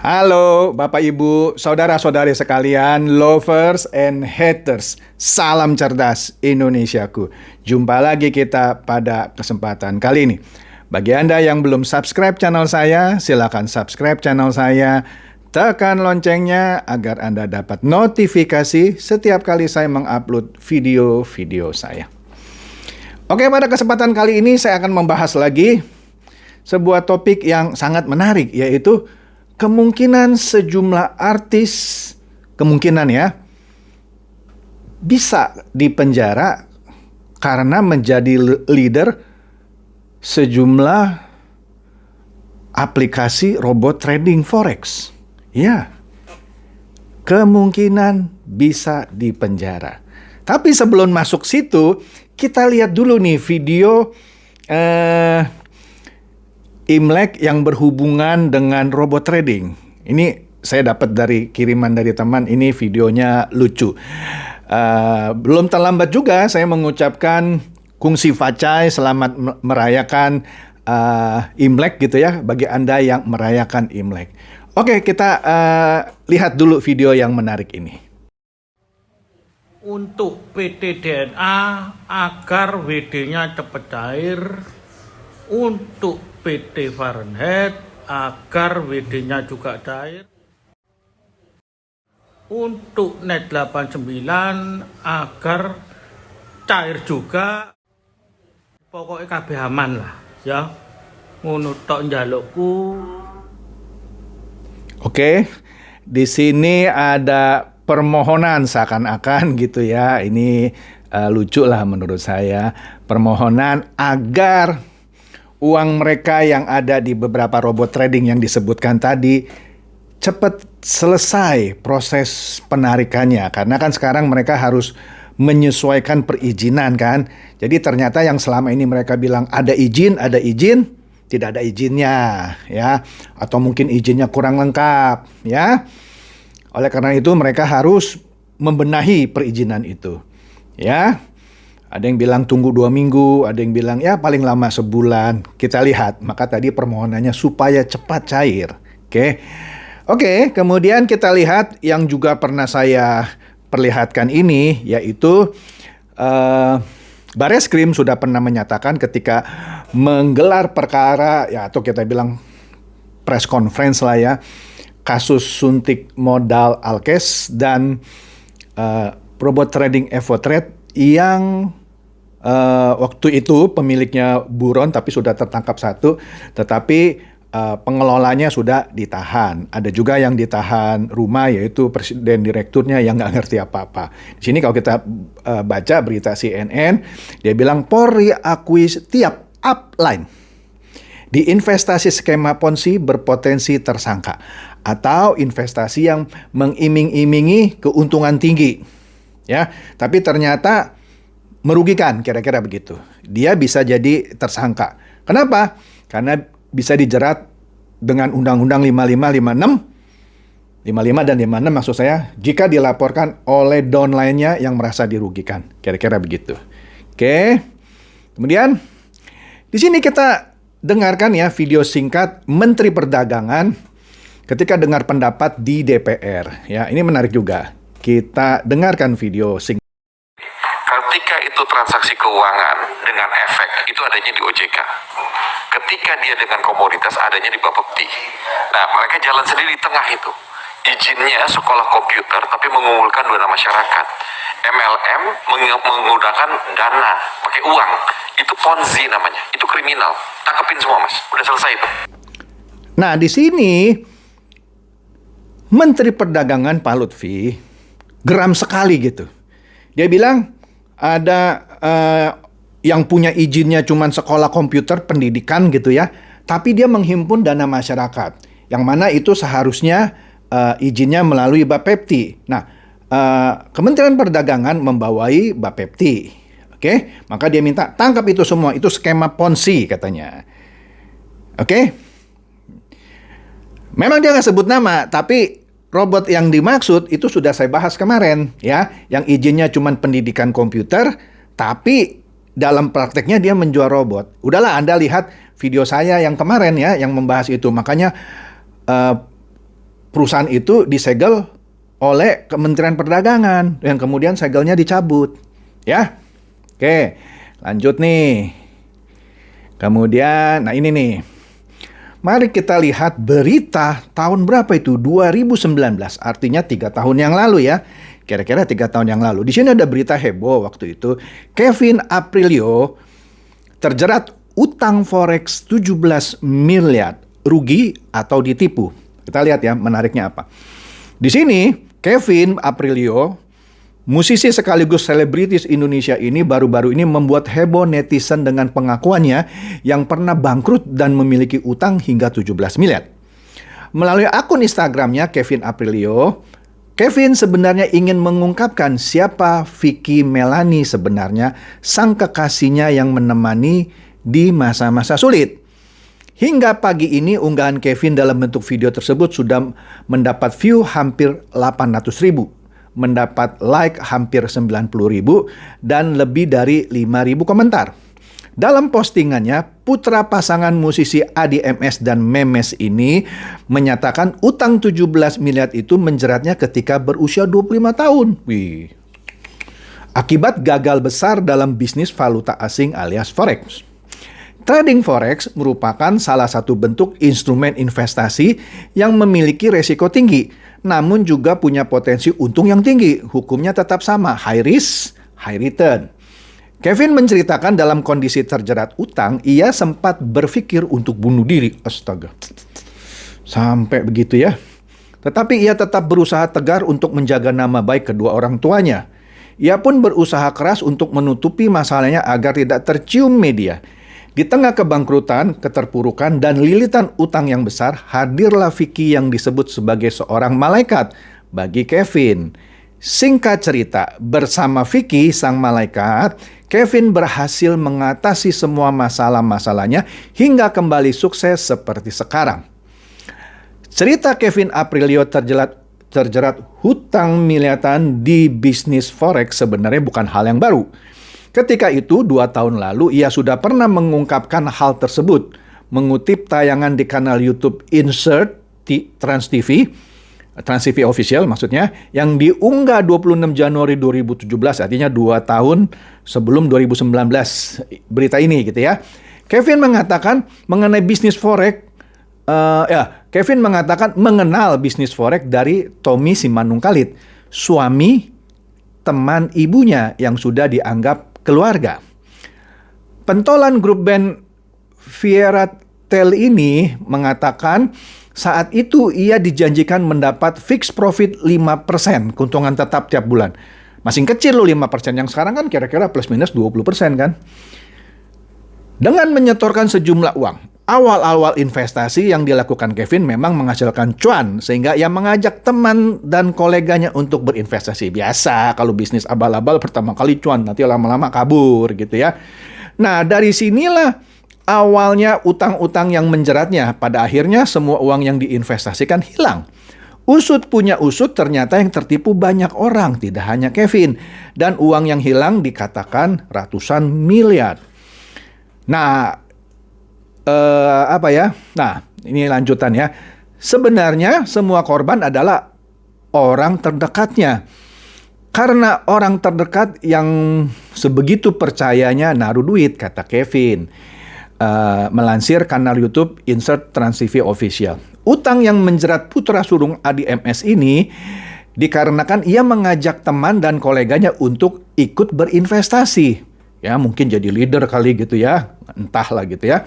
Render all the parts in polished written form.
Halo Bapak Ibu, saudara-saudari sekalian, lovers and haters. Salam cerdas Indonesiaku. Jumpa lagi kita pada kesempatan kali ini. Bagi Anda yang belum subscribe channel saya, silakan subscribe channel saya. Tekan loncengnya agar Anda dapat notifikasi setiap kali saya mengupload video-video saya. Oke, pada kesempatan kali ini saya akan membahas lagi sebuah topik yang sangat menarik, yaitu kemungkinan sejumlah artis, kemungkinan ya, bisa dipenjara karena menjadi leader sejumlah aplikasi robot trading forex. Ya, kemungkinan bisa dipenjara. Tapi sebelum masuk situ, kita lihat dulu nih video Imlek yang berhubungan dengan robot trading. Ini saya dapat dari kiriman dari teman, ini videonya lucu. Belum terlambat juga saya mengucapkan Kung Si Facai, selamat merayakan Imlek gitu ya, bagi Anda yang merayakan Imlek. Oke, kita lihat dulu video yang menarik ini. Untuk PT DNA agar WD-nya cepat cair, untuk PT Fahrenheit agar WD-nya juga cair, untuk Net 89 agar cair juga. Pokoknya kabeh aman lah ya, ngono tok njalukku. Oke, di sini ada permohonan seakan-akan gitu ya. Ini lucu lah menurut saya. Permohonan agar uang mereka yang ada di beberapa robot trading yang disebutkan tadi cepat selesai proses penarikannya. Karena kan sekarang mereka harus menyesuaikan perizinan kan. Jadi ternyata yang selama ini mereka bilang ada izin, tidak ada izinnya ya. Atau mungkin izinnya kurang lengkap ya. Oleh karena itu mereka harus membenahi perizinan itu ya. Ada yang bilang tunggu 2 minggu, ada yang bilang ya paling lama sebulan. Kita lihat, maka tadi permohonannya supaya cepat cair. Oke, kemudian kita lihat yang juga pernah saya perlihatkan ini, yaitu Bareskrim sudah pernah menyatakan ketika menggelar perkara, ya atau kita bilang press conference lah ya, kasus suntik modal Alkes dan robot trading Evotrade yang waktu itu pemiliknya buron tapi sudah tertangkap satu, tetapi pengelolanya sudah ditahan. Ada juga yang ditahan rumah, yaitu presiden direkturnya yang nggak ngerti apa-apa. Di sini kalau kita baca berita CNN, dia bilang Polri akui setiap upline di investasi skema Ponzi berpotensi tersangka atau investasi yang mengiming-imingi keuntungan tinggi. Ya, tapi ternyata merugikan, kira-kira begitu. Dia bisa jadi tersangka. Kenapa? Karena bisa dijerat dengan Undang-Undang 55, 56, 55 dan 56 maksud saya, jika dilaporkan oleh downline-nya yang merasa dirugikan. Kira-kira begitu. Oke. Kemudian di sini kita dengarkan ya video singkat Menteri Perdagangan ketika dengar pendapat di DPR. Ya, ini menarik juga. Kita dengarkan video singkat. Ketika itu transaksi keuangan dengan efek, itu adanya di OJK. Ketika dia dengan komoditas, adanya di Bapepti. Nah, mereka jalan sendiri di tengah itu. Izinnya sekolah komputer, tapi mengumpulkan dana masyarakat. MLM menggunakan dana, pakai uang. Itu Ponzi namanya, itu kriminal. Tangkepin semua, Mas. Udah selesai itu. Nah, di sini Menteri Perdagangan Pak Lutfi geram sekali gitu. Dia bilang ada yang punya izinnya cuma sekolah komputer pendidikan gitu ya, tapi dia menghimpun dana masyarakat, yang mana itu seharusnya izinnya melalui Bapepti. Nah, Kementerian Perdagangan membawai Bapepti. Oke, maka dia minta tangkap itu semua, itu skema Ponzi katanya. Oke, memang dia nggak sebut nama, tapi robot yang dimaksud itu sudah saya bahas kemarin ya, yang izinnya cuma pendidikan komputer, tapi dalam prakteknya dia menjual robot. Udahlah, Anda lihat video saya yang kemarin ya, yang membahas itu. Makanya perusahaan itu disegel oleh Kementerian Perdagangan yang kemudian segelnya dicabut. Ya. Oke, lanjut nih. Kemudian, nah ini nih. Mari kita lihat berita tahun berapa itu? 2019, artinya 3 tahun yang lalu ya. Kira-kira 3 tahun yang lalu. Di sini ada berita heboh waktu itu. Kevin Aprilio terjerat utang forex 17 miliar, rugi atau ditipu. Kita lihat ya, menariknya apa. Di sini, Kevin Aprilio, musisi sekaligus selebritis Indonesia ini baru-baru ini membuat heboh netizen dengan pengakuannya yang pernah bangkrut dan memiliki utang hingga 17 miliar. Melalui akun Instagramnya Kevin Aprilio, Kevin sebenarnya ingin mengungkapkan siapa Vicky Melani sebenarnya, sang kekasihnya yang menemani di masa-masa sulit. Hingga pagi ini unggahan Kevin dalam bentuk video tersebut sudah mendapat view hampir 800.000. Mendapat like hampir 90.000 dan lebih dari 5.000 komentar. Dalam postingannya, putra pasangan musisi Adi MS dan Memes ini menyatakan utang 17 miliar itu menjeratnya ketika berusia 25 tahun. Wih. Akibat gagal besar dalam bisnis valuta asing alias forex. Trading forex merupakan salah satu bentuk instrumen investasi yang memiliki resiko tinggi, namun juga punya potensi untung yang tinggi. Hukumnya tetap sama, high risk, high return. Kevin menceritakan dalam kondisi terjerat utang, ia sempat berpikir untuk bunuh diri. Astaga. Sampai begitu ya. Tetapi ia tetap berusaha tegar untuk menjaga nama baik kedua orang tuanya. Ia pun berusaha keras untuk menutupi masalahnya agar tidak tercium media. Di tengah kebangkrutan, keterpurukan, dan lilitan utang yang besar, hadirlah Vicky yang disebut sebagai seorang malaikat bagi Kevin. Singkat cerita, bersama Vicky, sang malaikat, Kevin berhasil mengatasi semua masalah-masalahnya hingga kembali sukses seperti sekarang. Cerita Kevin Aprilio terjerat hutang miliaran di bisnis forex sebenarnya bukan hal yang baru. Ketika itu, 2 tahun lalu, ia sudah pernah mengungkapkan hal tersebut. Mengutip tayangan di kanal YouTube Insert Trans TV Official maksudnya, yang diunggah 26 Januari 2017, artinya 2 tahun sebelum 2019 berita ini gitu ya. Kevin mengatakan mengenai bisnis forex, Kevin mengatakan mengenal bisnis forex dari Tommy Simanungkalit, suami teman ibunya yang sudah dianggap keluarga. Pentolan grup band Fairytale ini mengatakan saat itu ia dijanjikan mendapat fixed profit 5%, keuntungan tetap tiap bulan. Masih kecil loh 5%, yang sekarang kan kira-kira plus minus 20% kan. Dengan menyetorkan sejumlah uang, awal-awal investasi yang dilakukan Kevin memang menghasilkan cuan, sehingga ia mengajak teman dan koleganya untuk berinvestasi. Biasa kalau bisnis abal-abal pertama kali cuan, nanti lama-lama kabur gitu ya. Nah, dari sinilah awalnya utang-utang yang menjeratnya. Pada akhirnya semua uang yang diinvestasikan hilang. Usut punya usut, ternyata yang tertipu banyak orang, tidak hanya Kevin. Dan uang yang hilang dikatakan ratusan miliar. Nah, Nah, ini lanjutan ya. Sebenarnya semua korban adalah orang terdekatnya. Karena orang terdekat yang sebegitu percayanya naruh duit, kata Kevin. Melansir kanal YouTube Insert Trans TV Official. Utang yang menjerat putra sulung Adi MS ini dikarenakan ia mengajak teman dan koleganya untuk ikut berinvestasi. Ya, mungkin jadi leader kali gitu ya, entahlah gitu ya.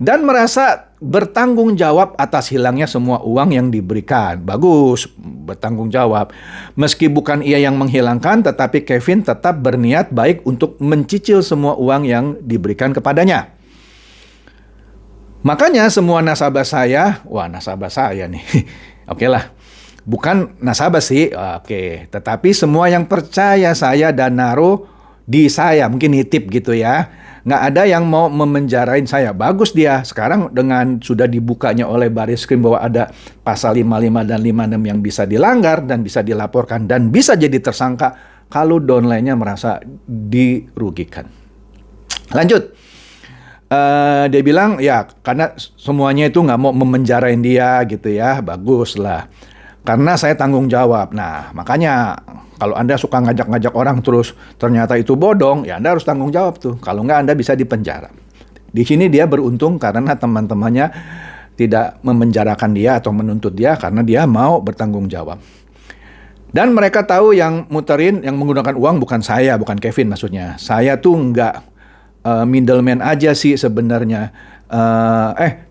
Dan merasa bertanggung jawab atas hilangnya semua uang yang diberikan. Bagus, bertanggung jawab. Meski bukan ia yang menghilangkan, tetapi Kevin tetap berniat baik untuk mencicil semua uang yang diberikan kepadanya. Makanya semua nasabah saya, nasabah saya nih, oke lah. Bukan nasabah sih, oke. Tetapi semua yang percaya saya dan naruh di saya, mungkin nitip gitu ya. Nggak ada yang mau memenjarain saya. Bagus dia. Sekarang dengan sudah dibukanya oleh Barreskrim bahwa ada pasal 55 dan 56 yang bisa dilanggar dan bisa dilaporkan dan bisa jadi tersangka kalau downline-nya merasa dirugikan. Lanjut. Dia bilang ya karena semuanya itu nggak mau memenjarain dia gitu ya, bagus lah. Karena saya tanggung jawab. Nah makanya kalau Anda suka ngajak-ngajak orang terus ternyata itu bodong, ya Anda harus tanggung jawab tuh. Kalau nggak Anda bisa dipenjara. Di sini dia beruntung karena teman-temannya tidak memenjarakan dia atau menuntut dia karena dia mau bertanggung jawab. Dan mereka tahu yang muterin, yang menggunakan uang bukan saya, bukan Kevin maksudnya. Saya tuh nggak middleman aja sih sebenarnya.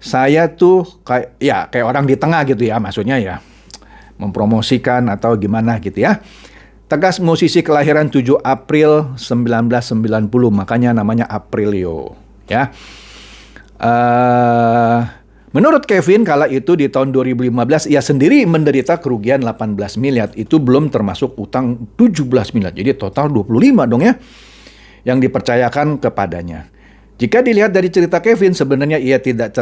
Saya tuh kayak orang di tengah gitu ya, maksudnya ya mempromosikan atau gimana gitu ya. Tegas musisi kelahiran 7 April 1990, makanya namanya Aprilio ya. Menurut Kevin kala itu di tahun 2015 ia sendiri menderita kerugian 18 miliar. Itu belum termasuk utang 17 miliar. Jadi total 25 dong ya yang dipercayakan kepadanya. Jika dilihat dari cerita Kevin, sebenarnya ia tidak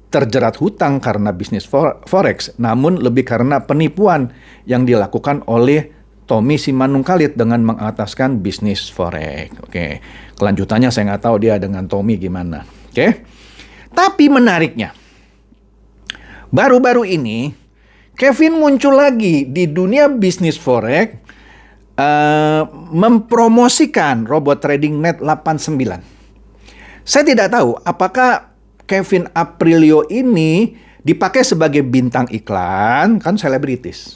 terjerat hutang karena bisnis forex, namun lebih karena penipuan yang dilakukan oleh Tommy Simanungkalit dengan mengataskan bisnis forex. Oke, kelanjutannya saya nggak tahu dia dengan Tommy gimana. Oke, tapi menariknya, baru-baru ini Kevin muncul lagi di dunia bisnis forex. Mempromosikan robot trading Net 89. Saya tidak tahu apakah Kevin Aprilio ini dipakai sebagai bintang iklan, kan selebritis,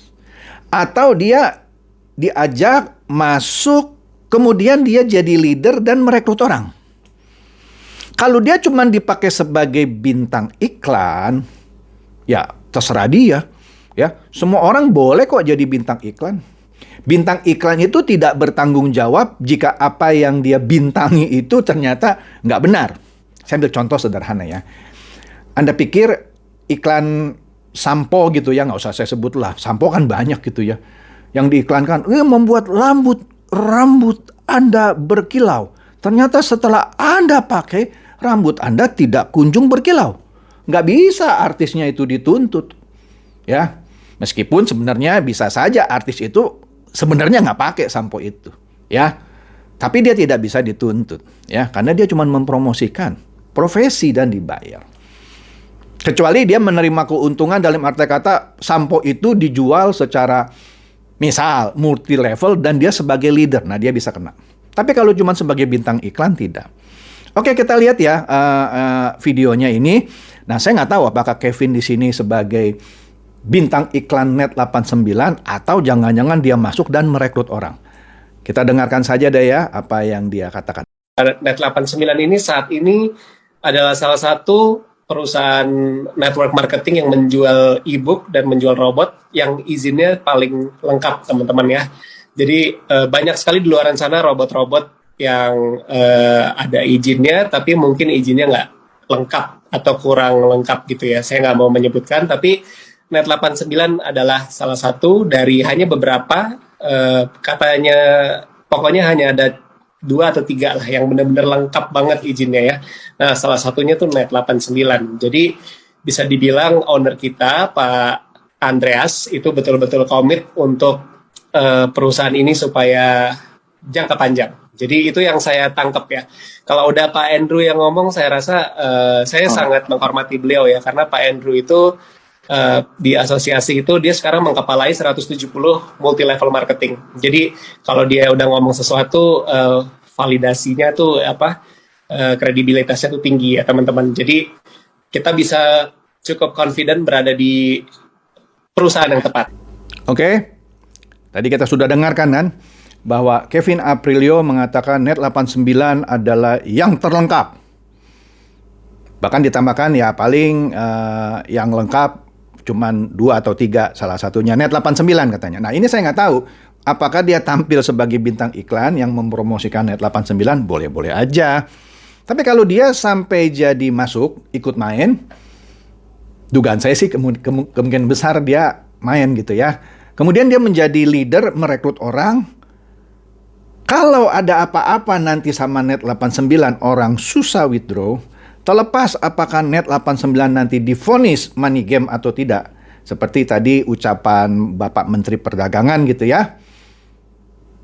atau dia diajak masuk kemudian dia jadi leader dan merekrut orang. Kalau dia cuma dipakai sebagai bintang iklan, ya terserah dia, ya semua orang boleh kok jadi bintang iklan. Bintang iklan itu tidak bertanggung jawab jika apa yang dia bintangi itu ternyata nggak benar. Saya ambil contoh sederhana ya. Anda pikir iklan sampo gitu ya, nggak usah saya sebut lah. Sampo kan banyak gitu ya. Yang diiklankan, membuat rambut Anda berkilau. Ternyata setelah Anda pakai, rambut Anda tidak kunjung berkilau. Nggak bisa artisnya itu dituntut. Ya, meskipun sebenarnya bisa saja artis itu sebenarnya nggak pakai sampo itu, ya. Tapi dia tidak bisa dituntut, ya, karena dia cuma mempromosikan profesi dan dibayar. Kecuali dia menerima keuntungan dalam arti kata sampo itu dijual secara misal multi level dan dia sebagai leader, nah dia bisa kena. Tapi kalau cuma sebagai bintang iklan tidak. Oke, kita lihat ya videonya ini. Nah, saya nggak tahu apakah Kevin di sini sebagai bintang iklan Net 89 atau jangan-jangan dia masuk dan merekrut orang. Kita dengarkan saja deh ya apa yang dia katakan. Net 89 ini saat ini adalah salah satu perusahaan network marketing yang menjual e-book dan menjual robot yang izinnya paling lengkap teman-teman ya. Jadi banyak sekali di luar sana robot-robot yang ada izinnya tapi mungkin izinnya nggak lengkap atau kurang lengkap gitu ya. Saya nggak mau menyebutkan tapi Net 89 adalah salah satu dari hanya beberapa, katanya pokoknya hanya ada 2 atau 3 lah yang benar-benar lengkap banget izinnya ya. Nah salah satunya tuh Net 89. Jadi bisa dibilang owner kita Pak Andreas itu betul-betul komit untuk perusahaan ini supaya jangka panjang. Jadi itu yang saya tangkap ya. Kalau udah Pak Andrew yang ngomong saya rasa saya sangat menghormati beliau ya karena Pak Andrew itu di asosiasi itu dia sekarang mengkepalai 170 multi level marketing. Jadi kalau dia udah ngomong sesuatu validasinya tuh kredibilitasnya tuh tinggi ya teman-teman. Jadi kita bisa cukup confident berada di perusahaan yang tepat. Oke. Tadi kita sudah dengarkan kan bahwa Kevin Aprilio mengatakan Net 89 adalah yang terlengkap. Bahkan ditambahkan ya paling yang lengkap cuman 2 atau 3, salah satunya Net 89 katanya. Nah ini saya nggak tahu apakah dia tampil sebagai bintang iklan yang mempromosikan Net 89, boleh-boleh aja. Tapi kalau dia sampai jadi masuk, ikut main, dugaan saya sih kemungkinan besar dia main gitu ya. Kemudian dia menjadi leader, merekrut orang. Kalau ada apa-apa nanti sama Net 89, orang susah withdraw. Terlepas apakah Net 89 nanti divonis money game atau tidak. Seperti tadi ucapan Bapak Menteri Perdagangan gitu ya.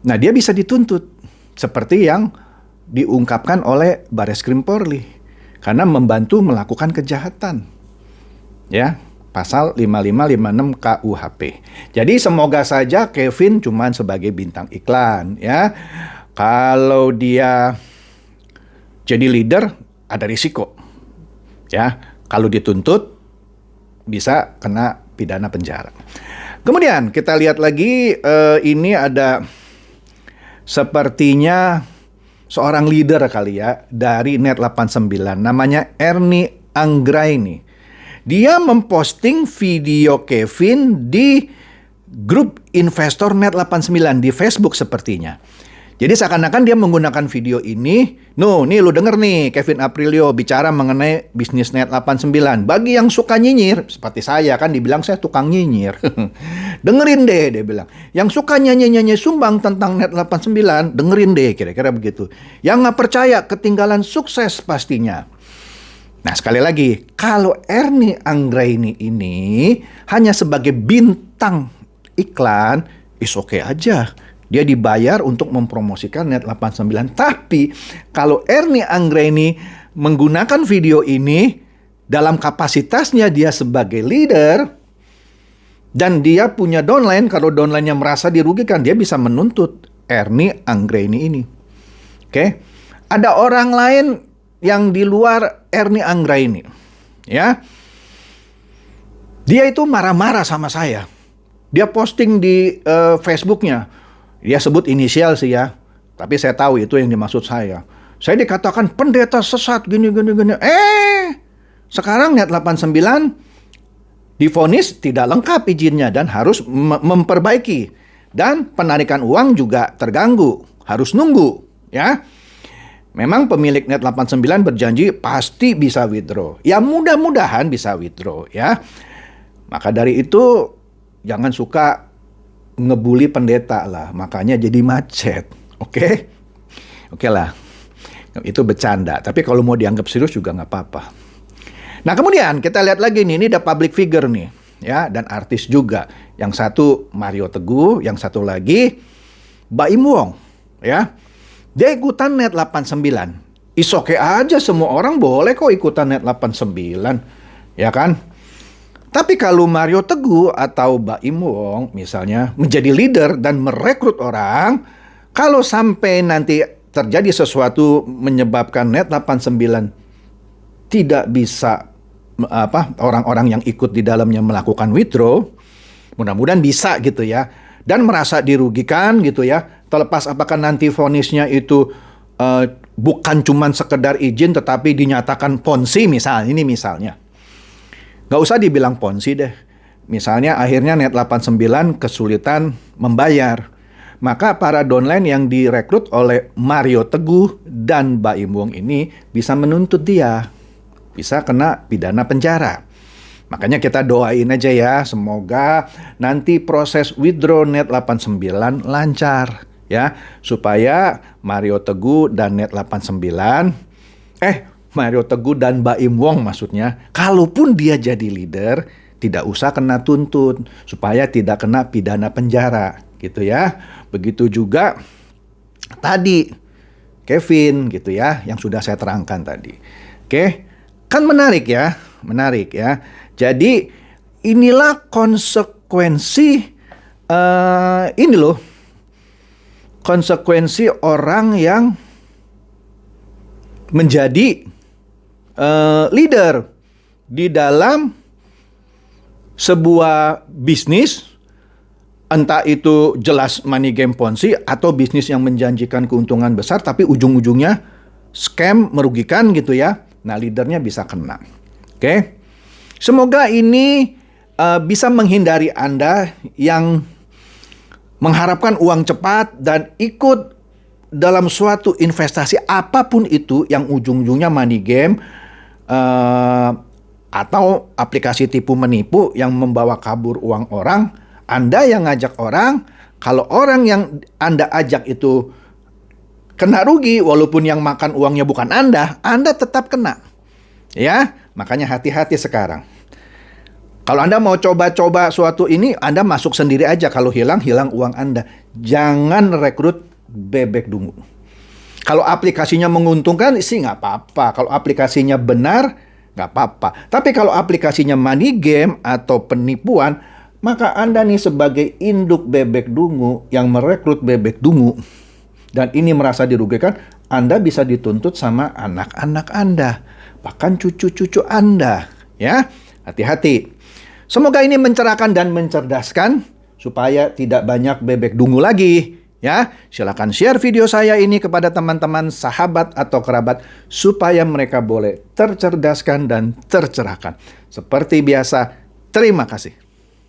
Nah dia bisa dituntut. Seperti yang diungkapkan oleh Bareskrim Polri. karena membantu melakukan kejahatan. Ya, pasal 5556 KUHP. Jadi semoga saja Kevin cuman sebagai bintang iklan ya. Kalau dia jadi leader ada risiko. Ya, kalau dituntut bisa kena pidana penjara. Kemudian kita lihat lagi ini ada sepertinya seorang leader kali ya dari Net89 namanya Ernie Anggraini. Dia memposting video Kevin di grup investor Net89 di Facebook sepertinya. Jadi seakan-akan dia menggunakan video ini, nih lu denger nih Kevin Aprilio bicara mengenai bisnis Net89. Bagi yang suka nyinyir, seperti saya kan dibilang saya tukang nyinyir. Dengerin deh, dia bilang. Yang suka nyanyi-nyanyi sumbang tentang Net89, dengerin deh, kira-kira begitu. Yang nggak percaya, ketinggalan sukses pastinya. Nah sekali lagi, kalau Ernie Anggraini ini hanya sebagai bintang iklan, is okay aja. Dia dibayar untuk mempromosikan Net89. Tapi kalau Ernie Anggraini menggunakan video ini dalam kapasitasnya dia sebagai leader dan dia punya downline, kalau downline-nya merasa dirugikan, dia bisa menuntut Ernie Anggraini ini. Oke. Ada orang lain yang di luar Ernie Anggraini. Ya. Dia itu marah-marah sama saya. Dia posting di Facebooknya. Dia sebut inisial sih ya, tapi saya tahu itu yang dimaksud saya. Saya dikatakan pendeta sesat gini. Sekarang Net89 divonis tidak lengkap izinnya dan harus memperbaiki. Dan penarikan uang juga terganggu, harus nunggu ya. Memang pemilik Net89 berjanji pasti bisa withdraw. Ya mudah-mudahan bisa withdraw ya. Maka dari itu jangan suka ngebully pendeta lah, makanya jadi macet. Oke lah, itu bercanda. Tapi kalau mau dianggap serius juga nggak apa-apa. Nah kemudian kita lihat lagi nih, ini ada public figure nih, ya, dan artis juga. Yang satu Mario Teguh, yang satu lagi Baim Wong, ya. Dia ikutan Net89. Is okay aja, semua orang boleh kok ikutan Net89, ya kan? Tapi kalau Mario Teguh atau Baim Wong misalnya menjadi leader dan merekrut orang, kalau sampai nanti terjadi sesuatu menyebabkan Net89 tidak bisa orang-orang yang ikut di dalamnya melakukan withdraw, mudah-mudahan bisa gitu ya, dan merasa dirugikan gitu ya, terlepas apakah nanti vonisnya itu bukan cuman sekedar izin tetapi dinyatakan ponzi misalnya. Nggak usah dibilang ponzi deh. Misalnya akhirnya Net89 kesulitan membayar. Maka para downline yang direkrut oleh Mario Teguh dan Baim Wong ini bisa menuntut dia. Bisa kena pidana penjara. Makanya kita doain aja ya. Semoga nanti proses withdraw Net89 lancar. Ya, supaya Mario Teguh dan Net89 Mario Teguh dan Baim Wong maksudnya, kalaupun dia jadi leader, tidak usah kena tuntut, supaya tidak kena pidana penjara, gitu ya. Begitu juga tadi, Kevin, gitu ya, yang sudah saya terangkan tadi. Oke, kan menarik ya. Jadi, inilah konsekuensi, konsekuensi orang yang menjadi leader di dalam sebuah bisnis, entah itu jelas money game ponzi atau bisnis yang menjanjikan keuntungan besar tapi ujung-ujungnya scam, merugikan gitu ya. Nah, leadernya bisa kena. Oke. Semoga ini bisa menghindari Anda yang mengharapkan uang cepat dan ikut dalam suatu investasi apapun itu yang ujung-ujungnya money game atau aplikasi tipu menipu yang membawa kabur uang orang. Anda yang ngajak orang, kalau orang yang Anda ajak itu kena rugi, walaupun yang makan uangnya bukan Anda tetap kena. Ya, makanya hati-hati sekarang. Kalau Anda mau coba-coba suatu ini, Anda masuk sendiri aja. Kalau hilang uang Anda. Jangan rekrut bebek dungu. Kalau aplikasinya menguntungkan sih nggak apa-apa. Kalau aplikasinya benar, nggak apa-apa. Tapi kalau aplikasinya money game atau penipuan, maka Anda nih sebagai induk bebek dungu yang merekrut bebek dungu, dan ini merasa dirugikan, Anda bisa dituntut sama anak-anak Anda, bahkan cucu-cucu Anda. Ya, hati-hati. Semoga ini mencerahkan dan mencerdaskan, supaya tidak banyak bebek dungu lagi. Ya, silakan share video saya ini kepada teman-teman, sahabat atau kerabat supaya mereka boleh tercerdaskan dan tercerahkan. Seperti biasa, terima kasih.